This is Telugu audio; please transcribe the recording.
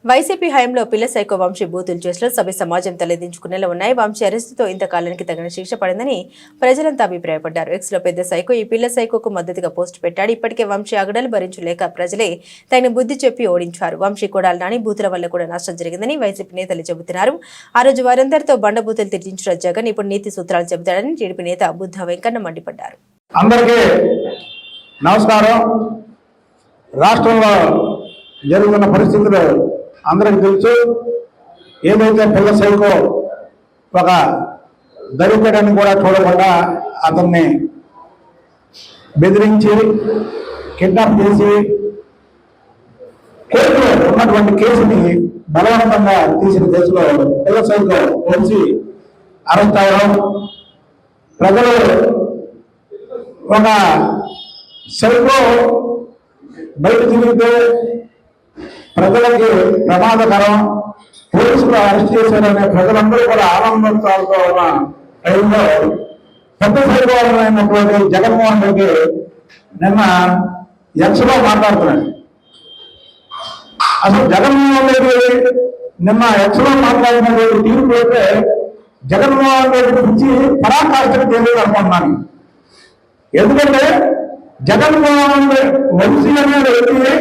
వైసీపీ హయాంలో పిల్ల సైకో వంశీ బూతులు చేసిన సభ్య సమాజం తలెదించుకునేలా ఉన్నాయి. వంశీ అరెస్టుతో ఇంతకాలానికి తగిన శిక్ష పడిందని ప్రజలంతా అభిప్రాయపడ్డారు. ఎక్స్ లో పెద్ద సైకో ఈ పిల్ల సైకోకు మద్దతుగా పోస్టు పెట్టాడు. ఇప్పటికే వంశీ ఆగడాలు భరించలేక ప్రజలే తగిన బుద్ధి చెప్పి ఓడించారు. వంశీ కొడాలి నాని బూతుల వల్ల కూడా నష్టం జరిగిందని వైసీపీ నేతలు చెబుతున్నారు. ఆ రోజు వారందరితో బండబూతులు తిట్టించిన జగన్ ఇప్పుడు నీతి సూత్రాలు చెబుతాడని టీడీపీ నేత బుద్ధ వెంకన్న మండిపడ్డారు. అందరికీ నమస్కారం. రాష్ట్రంలో జరుగుతున్న పరిస్థితులు అందరికి తెలుసు. ఏదైతే పిల్ల సైకో ఒక దళితుడని కూడా చూడకుండా అతన్ని బెదిరించి కిడ్నాప్ చేసి కోర్టులో ఉన్నటువంటి కేసుని బలవంతంగా తీసిన కేసులో పిల్ల సైకో వచ్చి అరెస్ట్ అవ్వడం, ప్రజలు ఒక సైకో బయట తిరిగితే ప్రజలకి ప్రమాదకరం, పోలీసులు అరెస్ట్ చేశారనే ప్రజలందరూ కూడా ఆనందంతో ఉన్న టైంలో పెద్ద సైకోమైనటువంటి జగన్మోహన్ రెడ్డి నిన్న ఎక్స్లో మాట్లాడుతున్నాడు. అసలు జగన్మోహన్ రెడ్డి నిన్న ఎక్స్లో మాట్లాడినటువంటి తీర్పు అయితే జగన్మోహన్ రెడ్డి గురించి పరాకాష్ఠకు తెలియదు అనుకుంటున్నాను. ఎందుకంటే జగన్మోహన్ వంశీ అనే వ్యక్తి